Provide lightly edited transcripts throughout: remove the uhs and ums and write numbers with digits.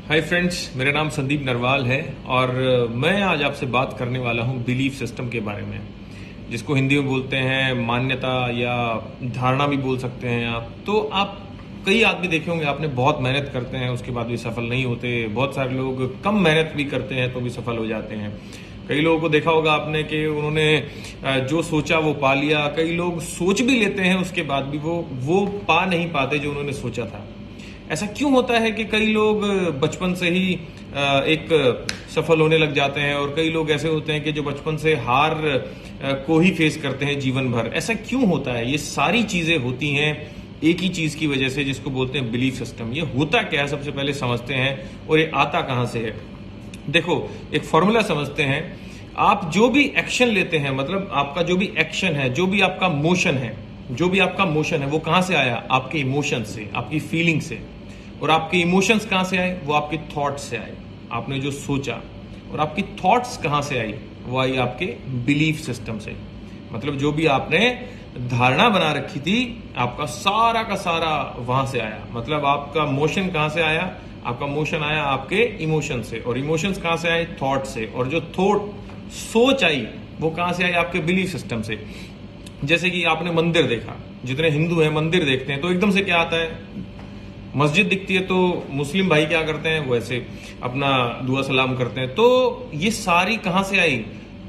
Hi friends, मेरा नाम संदीप नरवाल है और मैं आज आपसे बात करने वाला हूं बिलीफ सिस्टम के बारे में, जिसको हिंदी में बोलते हैं मान्यता या धारणा भी बोल सकते हैं आप। तो आप कई आदमी देखे होंगे, आपने बहुत मेहनत करते हैं उसके बाद भी सफल नहीं होते। बहुत सारे लोग कम मेहनत भी करते हैं तो भी सफल हो जाते हैं। कई लोगों को देखा होगा आपने कि उन्होंने जो सोचा वो पा लिया। कई लोग सोच भी लेते हैं उसके बाद भी वो पा नहीं पाते जो उन्होंने सोचा था। ऐसा क्यों होता है कि कई लोग बचपन से ही एक सफल होने लग जाते हैं और कई लोग ऐसे होते हैं कि जो बचपन से हार को ही फेस करते हैं जीवन भर। ऐसा क्यों होता है? ये सारी चीजें होती हैं एक ही चीज की वजह से, जिसको बोलते हैं बिलीफ सिस्टम। ये होता क्या है सबसे पहले समझते हैं, और ये आता कहां से है। देखो, एक फॉर्मूला समझते हैं। आप जो भी एक्शन लेते हैं, मतलब आपका जो भी एक्शन है, जो भी आपका मोशन है, वो कहां से आया? आपके इमोशन से, आपकी फीलिंग से। और आपके इमोशंस कहां से आए? वो आपके थॉट्स से आए, आपने जो सोचा। और आपकी थॉट्स कहां से आई? वो आई आपके बिलीफ सिस्टम से। मतलब जो भी आपने धारणा बना रखी थी, आपका सारा का सारा वहां से आया। मतलब आपका मोशन कहां से आया? आपका मोशन आया आपके इमोशन से, और इमोशंस कहां से आए? थॉट से। और जो थॉट, सोच आई, वो कहां से आई? आपके बिलीफ सिस्टम से। जैसे कि आपने मंदिर देखा, जितने हिंदू हैं मंदिर देखते हैं तो एकदम से क्या आता है? मस्जिद दिखती है तो मुस्लिम भाई क्या करते हैं? वो ऐसे अपना दुआ सलाम करते हैं। तो ये सारी कहां से आई?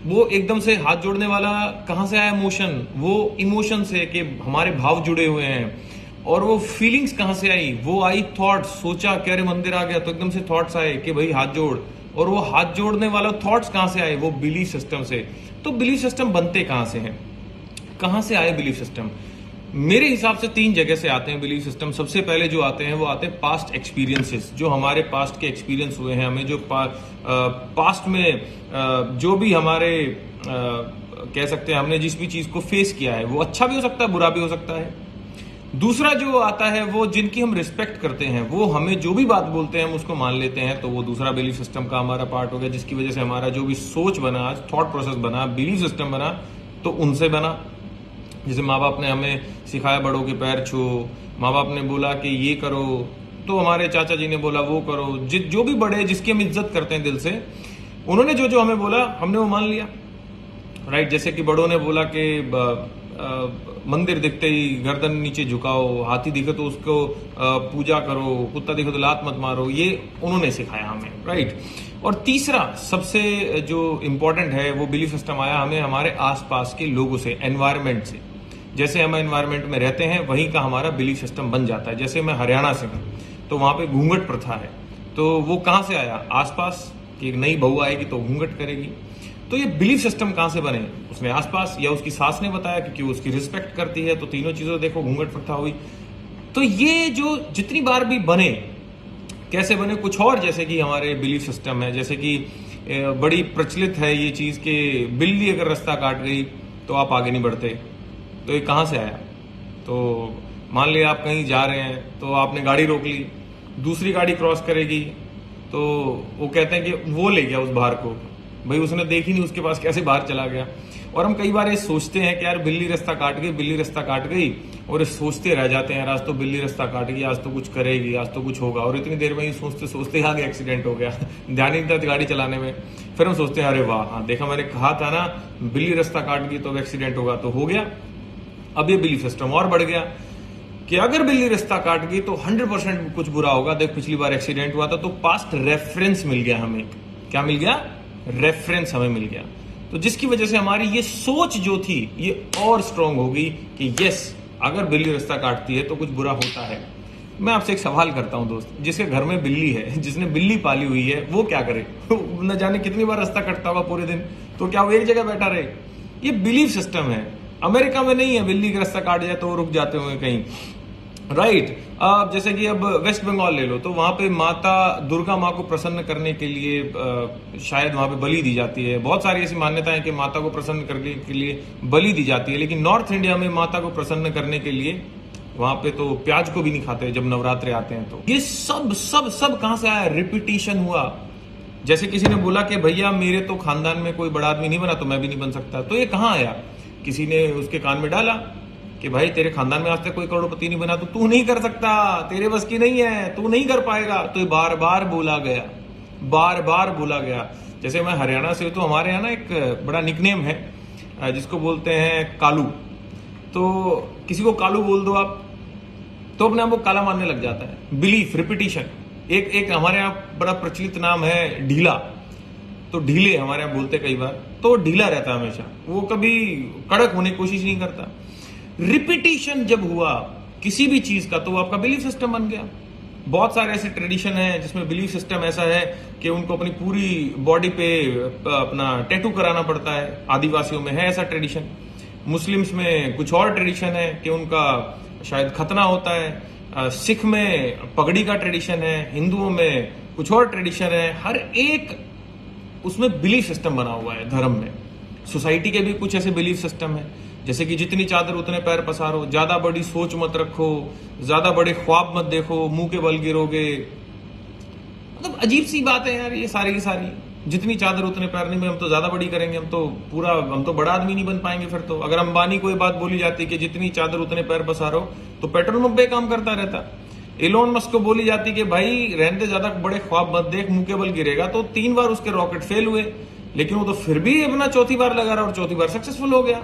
वो एकदम से हाथ जोड़ने वाला कहां से आया मोशन? वो इमोशन से, कि हमारे भाव जुड़े हुए हैं। और वो फीलिंग्स कहां से आई? वो आई थॉट्स। सोचा कि अरे मंदिर आ गया तो एकदम से थॉट्स आए कि भाई हाथ जोड़। और वो हाथ जोड़ने वाला थॉट्स कहां से आए? वो बिलीफ सिस्टम से। तो बिलीफ सिस्टम बनते कहां से हैं? कहां से आए बिलीफ सिस्टम? मेरे हिसाब से 3 जगह से आते हैं बिलीफ सिस्टम। सबसे पहले जो आते हैं वो आते हैं पास्ट एक्सपीरियंसेस। जो हमारे पास्ट के एक्सपीरियंस हुए हैं, हमें जो पास्ट में जो भी हमारे कह सकते हैं, हमने जिस भी चीज को फेस किया है, वो अच्छा भी हो सकता है, बुरा भी हो सकता है। दूसरा जो आता है, वो जिनकी हम रिस्पेक्ट करते हैं, वो हमें जो भी बात बोलते हैं हम उसको मान लेते हैं। तो वो दूसरा बिलीफ सिस्टम का हमारा पार्ट हो गया, जिसकी वजह से हमारा जो भी सोच बना, थॉट प्रोसेस बना, बिलीफ सिस्टम बना, तो उनसे बना। जैसे माँ बाप ने हमें सिखाया बड़ों के पैर छू, माँ बाप ने बोला कि ये करो, तो हमारे चाचा जी ने बोला वो करो। जो भी बड़े, जिसकी हम इज्जत करते हैं दिल से, उन्होंने जो जो हमें बोला हमने वो मान लिया। राइट? जैसे कि बड़ों ने बोला कि मंदिर दिखते ही गर्दन नीचे झुकाओ, हाथी दिखे तो उसको पूजा करो, कुत्ता दिखे तो लात मत मारो। ये उन्होंने सिखाया हमें। राइट? और तीसरा सबसे जो इंपॉर्टेंट है, वो बिलीफ सिस्टम आया हमें हमारे आसपास के लोगों से, एनवायरमेंट से। जैसे हम एनवायरमेंट में रहते हैं, वहीं का हमारा बिलीफ सिस्टम बन जाता है। जैसे मैं हरियाणा से हूं, तो वहां पे घूंघट प्रथा है। तो वो कहां से आया? आसपास की एक नई बहू आएगी तो घूंघट करेगी। तो ये बिलीफ सिस्टम कहां से बने? उसने आसपास, या उसकी सास ने बताया, क्योंकि वो उसकी रिस्पेक्ट करती है। तो तीनों चीजों देखो, घूंघट प्रथा हुई। तो ये जो जितनी बार भी बने, कैसे बने? कुछ और, जैसे कि हमारे बिलीफ सिस्टम है, जैसे कि बड़ी प्रचलित है ये चीज कि बिल्ली अगर रास्ता काट गई तो आप आगे नहीं बढ़ते। तो ये कहां से आया? तो मान लिया आप कहीं जा रहे हैं, तो आपने गाड़ी रोक ली, दूसरी गाड़ी क्रॉस करेगी, तो वो कहते हैं कि वो ले गया उस बाहर को। भाई उसने देखी नहीं उसके पास कैसे बाहर चला गया। और हम कई बार ये सोचते हैं कि यार बिल्ली रास्ता काट गई, बिल्ली रास्ता काट गई, और ये सोचते रह जाते हैं, आज तो बिल्ली रास्ता काट गई, आज तो कुछ करेगी, आज तो कुछ होगा। और इतनी देर में ही सोचते सोचते आगे एक्सीडेंट हो गया ध्यान ही नहीं था गाड़ी चलाने में। फिर हम सोचते हैं अरे वाह, हाँ देखा, मैंने कहा था ना बिल्ली रास्ता काट गई तो अब एक्सीडेंट होगा, तो हो गया। अब ये बिलीफ सिस्टम और बढ़ गया कि अगर बिल्ली रास्ता काट गई तो 100% कुछ बुरा होगा। देख, पिछली बार एक्सीडेंट हुआ था, तो पास्ट रेफरेंस मिल गया हमें। क्या मिल गया? रेफरेंस हमें मिल गया। तो जिसकी वजह से हमारी ये सोच जो थी, ये और स्ट्रांग हो गई कि यस, अगर बिल्ली रास्ता काटती है तो कुछ बुरा होता है। मैं आपसे एक सवाल करता हूं दोस्त, जिसके घर में बिल्ली है, जिसने बिल्ली पाली हुई है, वो क्या करे? न जाने कितनी बार रास्ता कटता होगा पूरे दिन, तो क्या वो एक जगह बैठा रहे? ये बिलीफ सिस्टम है। अमेरिका में नहीं है, बिल्ली का रास्ता काट जाए तो वो रुक जाते होंगे कहीं। राइट? अब जैसे कि अब वेस्ट बंगाल ले लो, तो वहां पे माता दुर्गा माँ को प्रसन्न करने के लिए शायद वहां पे बलि दी जाती है। बहुत सारी ऐसी मान्यताएं कि माता को प्रसन्न करने के लिए बलि दी जाती है। लेकिन नॉर्थ इंडिया में माता को प्रसन्न करने के लिए वहां पे तो प्याज को भी नहीं खाते जब नवरात्रे आते हैं। तो ये सब सब सब कहां से आया? रिपीटिशन हुआ। जैसे किसी ने बोला कि भैया मेरे तो खानदान में कोई बड़ा आदमी नहीं बना, तो मैं भी नहीं बन सकता। तो ये कहां आया? किसी ने उसके कान में डाला कि भाई तेरे खानदान में आज तक कोई करोड़पति नहीं बना तो तू नहीं कर सकता, तेरे बस की नहीं है, तू नहीं कर पाएगा। तो ये बार बार बोला गया, बार बार बोला गया। जैसे मैं हरियाणा से हूं तो हमारे यहाँ ना एक बड़ा निकनेम है जिसको बोलते हैं कालू। तो किसी को कालू बोल दो आप तो अपने आप को काला मानने लग जाता है। Belief, repetition. एक हमारे यहाँ बड़ा प्रचलित नाम है ढीला। तो ढीले हमारे यहाँ बोलते कई बार, तो ढीला रहता है हमेशा, वो कभी कड़क होने की कोशिश नहीं करता। रिपीटिशन जब हुआ किसी भी चीज का तो वो आपका बिलीफ सिस्टम बन गया। बहुत सारे ऐसे ट्रेडिशन हैं जिसमें बिलीफ सिस्टम ऐसा है कि उनको अपनी पूरी बॉडी पे अपना टैटू कराना पड़ता है। आदिवासियों में है ऐसा ट्रेडिशन, मुस्लिम्स में कुछ और ट्रेडिशन है कि उनका शायद खतना होता है, सिख में पगड़ी का ट्रेडिशन है, हिंदुओं में कुछ और ट्रेडिशन है। हर एक उसमें बिलीफ सिस्टम बना हुआ है धर्म में। सोसाइटी के भी कुछ ऐसे बिलीफ सिस्टम है, जैसे कि जितनी चादर उतने पैर पसारो, ज्यादा बड़ी सोच मत रखो, ज्यादा बड़े ख्वाब मत देखो, मुंह के बल गिरोगे। मतलब अजीब सी बात है यार ये सारी की सारी। जितनी चादर उतने पैर नहीं, हम तो ज्यादा बड़ी करेंगे, हम तो बड़ा आदमी नहीं बन पाएंगे फिर तो। अगर अंबानी को ये बात बोली जाती कि जितनी चादर उतने पैर पसारो तो पेट्रोल पंप पे काम करता रहता। एलोन मस्क को बोली जाती कि भाई रहने ज्यादा बड़े ख्वाब मत देख, मुंह के बल गिरेगा, तो 3 बार उसके रॉकेट फेल हुए, लेकिन वो तो फिर भी अपना चौथी बार लगा रहा और चौथी बार सक्सेसफुल हो गया।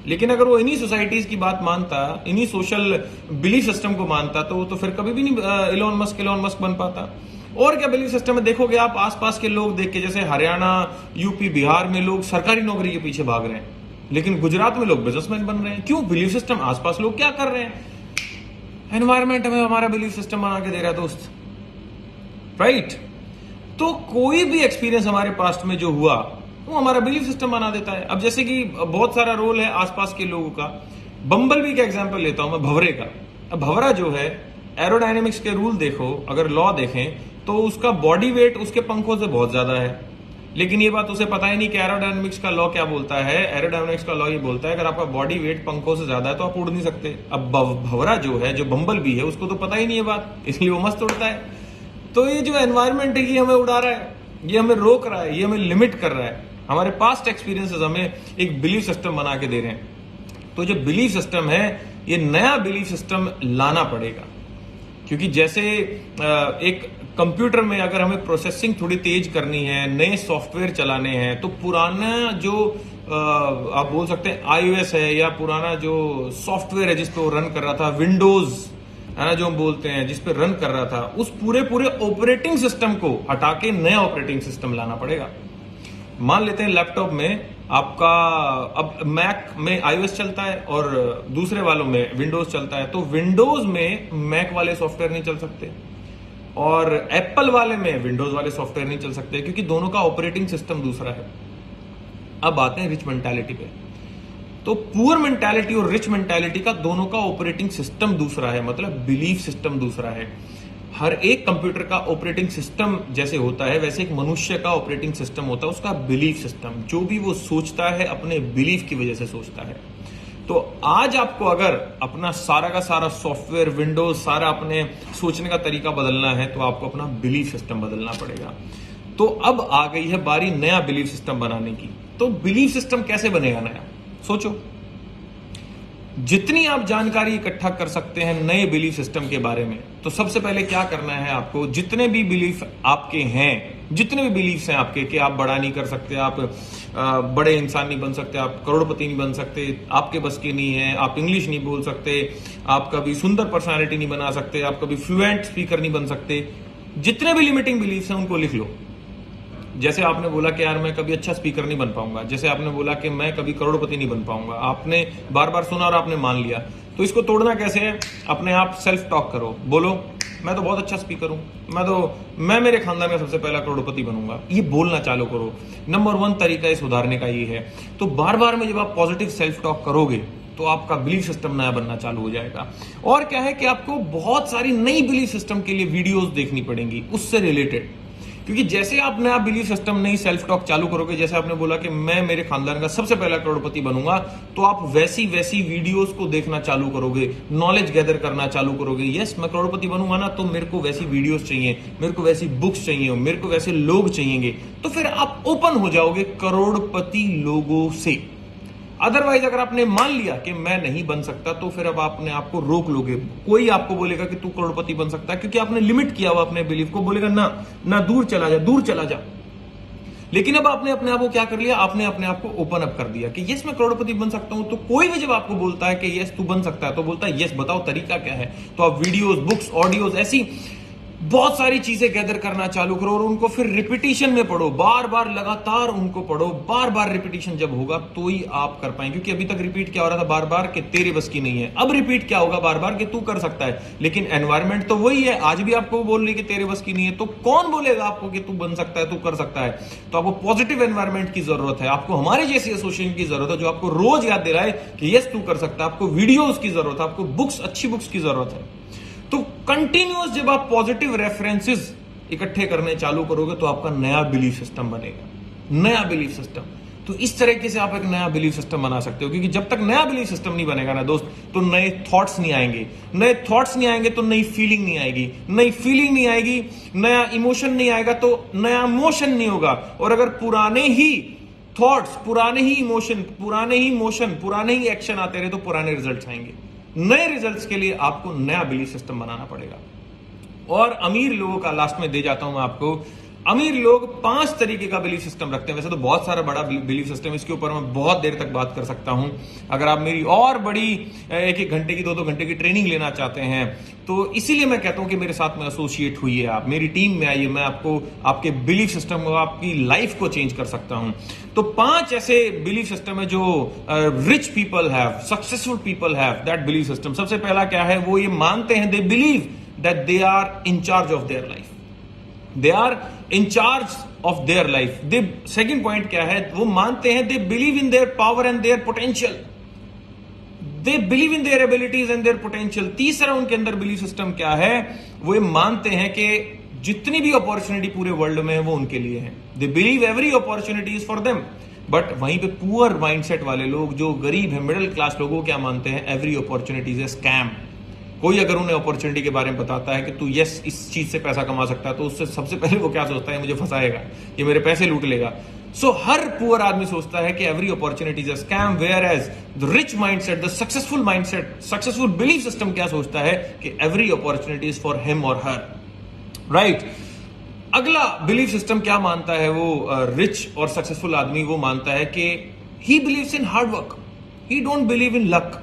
लेकिन अगर वो इन्हीं सोसाइटीज की बात मानता, इन्हीं सोशल बिलीफ सिस्टम को मानता, तो वो तो फिर कभी भी नहीं एलोन मस्क बन पाता। और क्या बिलीफ सिस्टम में देखोगे आप, आसपास के लोग देख के, जैसे हरियाणा, यूपी, बिहार में लोग सरकारी नौकरी के पीछे भाग रहे हैं, लेकिन गुजरात में लोग बिजनेसमैन बन रहे हैं। क्यों? Belief system. आसपास लोग क्या कर रहे हैं? एनवायरमेंट हमें हमारा बिलीफ सिस्टम बना के दे रहा है दोस्त, राइट? तो कोई भी एक्सपीरियंस हमारे पास्ट में जो हुआ वो हमारा बिलीफ सिस्टम बना देता है। अब जैसे कि बहुत सारा रोल है आसपास के लोगों का। बम्बलबी का एग्जांपल लेता हूं मैं, भंवरे का। अब भंवरा जो है, एरोडायनेमिक्स के रूल देखो, अगर लॉ देखें तो उसका बॉडी वेट उसके पंखों से बहुत ज्यादा है, लेकिन ये बात उसे पता ही नहीं कि एरोडायनेमिक्स का लॉ क्या बोलता है। एरोडायनेमिक्स का लॉ ये बोलता है अगर आपका बॉडी वेट पंखों से ज्यादा है तो आप उड़ नहीं सकते। अब भंवरा जो है, जो बम्बलबी है, उसको तो पता ही नहीं है बात, इसलिए वो मस्त उड़ता है। तो ये जो एनवायरमेंट है ये हमें उड़ा रहा है, ये हमें रोक रहा है, ये हमें लिमिट कर रहा है। हमारे पास्ट एक्सपीरियंसेस हमें एक बिलीफ सिस्टम बना के दे रहे हैं। तो जो बिलीफ सिस्टम है, ये नया बिलीफ सिस्टम लाना पड़ेगा। क्योंकि जैसे एक कंप्यूटर में अगर हमें प्रोसेसिंग थोड़ी तेज करनी है, नए सॉफ्टवेयर चलाने हैं, तो पुराना जो आप बोल सकते हैं iOS है, या पुराना जो सॉफ्टवेयर है जिस पे वो रन कर रहा था, विंडोज है ना जो हम बोलते हैं, जिस पे रन कर रहा था, उस पूरे ऑपरेटिंग सिस्टम को हटा के नया ऑपरेटिंग सिस्टम लाना पड़ेगा। मान लेते हैं लैपटॉप में आपका अब मैक में iOS चलता है और दूसरे वालों में विंडोज चलता है, तो विंडोज में मैक वाले सॉफ्टवेयर नहीं चल सकते और एप्पल वाले में विंडोज वाले सॉफ्टवेयर नहीं चल सकते, क्योंकि दोनों का ऑपरेटिंग सिस्टम दूसरा है। अब आते हैं रिच मेंटालिटी पे। तो पुअर मेंटालिटी और रिच मेंटालिटी का दोनों का ऑपरेटिंग सिस्टम दूसरा है, मतलब बिलीफ सिस्टम दूसरा है। हर एक कंप्यूटर का ऑपरेटिंग सिस्टम जैसे होता है, वैसे एक मनुष्य का ऑपरेटिंग सिस्टम होता है, उसका बिलीफ सिस्टम। जो भी वो सोचता है अपने बिलीफ की वजह से सोचता है। तो आज आपको अगर अपना सारा का सारा सॉफ्टवेयर, विंडोज, सारा अपने सोचने का तरीका बदलना है, तो आपको अपना बिलीफ सिस्टम बदलना पड़ेगा। तो अब आ गई है बारी नया बिलीफ सिस्टम बनाने की। तो बिलीफ सिस्टम कैसे बनेगा नया? सोचो, जितनी आप जानकारी इकट्ठा कर सकते हैं नए बिलीफ सिस्टम के बारे में, तो सबसे पहले क्या करना है आपको, जितने भी बिलीफ आपके हैं, जितने भी बिलीफ्स हैं आपके कि आप बड़ा नहीं कर सकते, आप बड़े इंसान नहीं बन सकते, आप करोड़पति नहीं बन सकते, आपके बस की नहीं है, आप इंग्लिश नहीं बोल सकते, आप कभी सुंदर पर्सनालिटी नहीं बना सकते, आप कभी फ्लुएंट स्पीकर नहीं बन सकते, जितने भी लिमिटिंग बिलीफ्स हैं उनको लिख लो। जैसे आपने बोला कि यार मैं कभी अच्छा स्पीकर नहीं बन पाऊंगा, जैसे आपने बोला कि मैं कभी करोड़पति नहीं बन पाऊंगा, आपने बार बार सुना और आपने मान लिया। तो इसको तोड़ना कैसे है? अपने आप सेल्फ टॉक करो, बोलो मैं तो बहुत अच्छा स्पीकर हूं, मैं मेरे खानदान में सबसे पहला करोड़पति बनूंगा। ये बोलना चालू करो। नंबर 1 तरीका इस सुधारने का ये है। तो बार बार में जब आप पॉजिटिव सेल्फ टॉक करोगे तो आपका बिलीफ सिस्टम नया बनना चालू हो जाएगा। और क्या है कि आपको बहुत सारी नई बिलीफ सिस्टम के लिए वीडियोस देखनी पड़ेंगी उससे रिलेटेड, क्योंकि जैसे आप नया बिलीफ सिस्टम, नई सेल्फ टॉक चालू करोगे, जैसे आपने बोला कि मैं मेरे खानदान का सबसे पहला करोड़पति बनूंगा, तो आप वैसी वीडियोस को देखना चालू करोगे, नॉलेज गैदर करना चालू करोगे। यस, मैं करोड़पति बनूंगा ना, तो मेरे को वैसी वीडियोस चाहिए, मेरे को वैसी बुक्स चाहिए, मेरे को वैसे लोग चाहिएंगे। तो फिर आप ओपन हो जाओगे करोड़पति लोगों से। अदरवाइज अगर आपने मान लिया कि मैं नहीं बन सकता, तो फिर अब आपने आपको रोक लोगे। कोई आपको बोलेगा कि तू करोड़पति बन सकता है, क्योंकि आपने लिमिट किया हुआ अपने बिलीफ को, बोलेगा ना ना, दूर चला जा, दूर चला जा। लेकिन अब आपने अपने आप को क्या कर लिया, आपने अपने आप को ओपन अप कर दिया कि यस मैं करोड़पति बन सकता हूं। तो कोई भी जब आपको बोलता है कि यस तू बन सकता है, तो बोलता है यस बताओ तरीका क्या है। तो आप वीडियोस, बुक्स, ऑडियोज, ऐसी बहुत सारी चीजें गैदर करना चालू करो और उनको फिर रिपीटिशन में पढ़ो, बार बार लगातार उनको पढ़ो। बार बार रिपीटिशन जब होगा तो ही आप कर पाएंगे, क्योंकि अभी तक रिपीट क्या हो रहा था, बार बार कि तेरे बस की नहीं है। अब रिपीट क्या होगा, बार बार कि तू कर सकता है। लेकिन एनवायरमेंट तो वही है, आज भी आपको बोल रही कि तेरे बस की नहीं है, तो कौन बोलेगा आपको कि तू बन सकता है, तू कर सकता है। तो आपको पॉजिटिव एनवायरमेंट की जरूरत है, आपको हमारे जैसी एसोसिएशन की जरूरत है जो आपको रोज याद दिलाए कि यस तू कर सकता है। आपको वीडियोज की जरूरत है, आपको बुक्स, अच्छी बुक्स की जरूरत है। तो कंटिन्यूअस जब आप पॉजिटिव रेफरेंसेस इकट्ठे करने चालू करोगे तो आपका नया बिलीफ सिस्टम बनेगा, नया बिलीफ सिस्टम। तो इस तरीके से आप एक नया बिलीफ सिस्टम बना सकते हो, क्योंकि जब तक नया बिलीफ सिस्टम नहीं बनेगा ना दोस्त, तो नए थॉट्स नहीं आएंगे। नए थॉट्स नहीं आएंगे तो नई फीलिंग नहीं आएगी, नई फीलिंग नहीं आएगी, नया इमोशन नहीं आएगा तो नया मोशन नहीं होगा। और अगर पुराने ही थॉट्स, पुराने ही इमोशन, पुराने ही मोशन, पुराने ही एक्शन आते रहे तो पुराने रिजल्ट्स आएंगे। नए रिजल्ट्स के लिए आपको नया बिलीफ सिस्टम बनाना पड़ेगा। और अमीर लोगों का लास्ट में दे जाता हूं मैं आपको। अमीर लोग 5 तरीके का बिलीफ सिस्टम रखते हैं। वैसे तो बहुत सारा बड़ा बिलीफ सिस्टम, इसके ऊपर मैं बहुत देर तक बात कर सकता हूं। अगर आप मेरी और बड़ी 1-1 घंटे की, 2-2 घंटे की ट्रेनिंग लेना चाहते हैं, तो इसीलिए मैं कहता हूं कि मेरे साथ में एसोसिएट हुई है, आप मेरी टीम में आइए। मैं आपको आपके बिलीफ सिस्टम को, आपकी लाइफ को चेंज कर सकता हूं। तो 5 ऐसे बिलीफ सिस्टम है जो rich people have, successful people have that belief system. सबसे पहला क्या है, वो ये मानते हैं, they believe that they are in charge of their life, they are in charge of their life. The second point क्या है, वो मानते हैं they believe in their power and their potential, they believe in their abilities and their potential. तीसरा उनके अंदर belief system क्या है, वो ये मानते हैं कि जितनी भी अपॉर्चुनिटी पूरे वर्ल्ड में है वो उनके लिए है। They believe every opportunity is for them. But वहीं पे पुअर माइंडसेट वाले लोग, जो गरीब है, मिडिल क्लास लोगों, क्या मानते हैं, every opportunity is a scam. कोई अगर उन्हें अपॉर्चुनिटी के बारे में बताता है कि तू यस इस चीज से पैसा कमा सकता है, तो उससे सबसे पहले वो क्या सोचता है, मुझे फंसाएगा, ये मेरे पैसे लूट लेगा। सो हर पुअर आदमी सोचता है कि every opportunity is a scam, whereas the rich mindset, the successful mindset, successful belief system क्या सोचता है कि every opportunity is for him और हर, राइट। अगला बिलीफ सिस्टम क्या मानता है वो रिच और सक्सेसफुल आदमी, वो मानता है कि he believes in hard work, he don't believe in luck,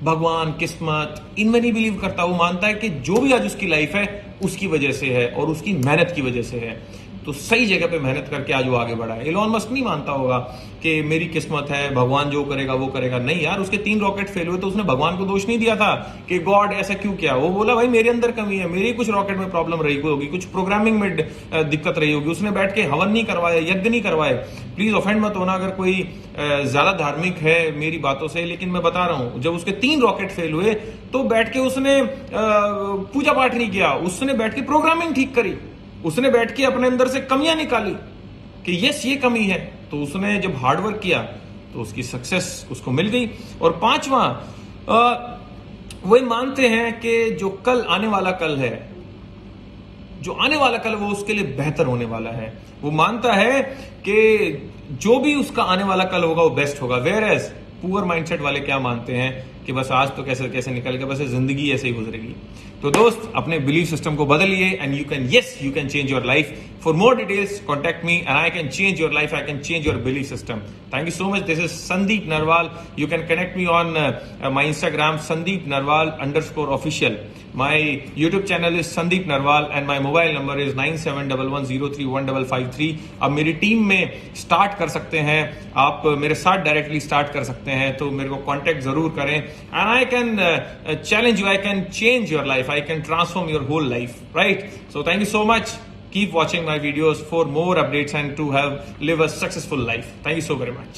भगवान, किस्मत, इनमें नहीं बिलीव करता। वो मानता है कि जो भी आज उसकी लाइफ है उसकी वजह से है और उसकी मेहनत की वजह से है। तो सही जगह पे मेहनत करके आज वो आगे बढ़ा है। इलॉन मस्क नहीं मानता होगा कि मेरी किस्मत है, भगवान जो करेगा वो करेगा। नहीं यार, उसके 3 रॉकेट फेल हुए तो उसने भगवान को दोष नहीं दिया था कि गॉड ऐसा क्यों किया। वो बोला भाई मेरे अंदर कमी है, मेरी कुछ रॉकेट में प्रॉब्लम रही होगी, कुछ प्रोग्रामिंग में दिक्कत रही होगी। उसने बैठ के हवन नहीं करवाए, यज्ञ नहीं करवाए। प्लीज ऑफेंड मत होना अगर कोई ज्यादा धार्मिक है मेरी बातों से, लेकिन मैं बता रहा हूं, जब उसके 3 रॉकेट फेल हुए तो बैठ के उसने पूजा पाठ नहीं किया, उसने बैठ के प्रोग्रामिंग ठीक करी, उसने बैठ के अपने अंदर से कमियां निकाली कि यस ये कमी है। तो उसने जब हार्डवर्क किया तो उसकी सक्सेस उसको मिल गई। और 5वां, वो मानते हैं कि जो कल आने वाला कल है, जो आने वाला कल वो उसके लिए बेहतर होने वाला है। वो मानता है कि जो भी उसका आने वाला कल होगा वो बेस्ट होगा। वेयर एज पुअर माइंडसेट वाले क्या मानते हैं कि बस आज तो कैसे कैसे निकल गया, बस जिंदगी ऐसे ही गुजरेगी। तो दोस्त, अपने बिलीफ सिस्टम को बदलिए and you can change your life. For more details contact me and I can change your life, I can change your belief system. Thank you so much. This is Sandeep Narwal. You can connect me on my Instagram, Sandeep Narwal _official. My YouTube channel is Sandeep Narwal and my mobile number is 9711031553. अब मेरी team में start कर सकते हैं, आप मेरे साथ directly start कर सकते हैं, तो मेरे को कांटेक्ट जरूर करें। And I can challenge you, I can change your life, I can transform your whole life, right. So thank you so much. Keep watching my videos for more updates and to live a successful life. Thank you so very much.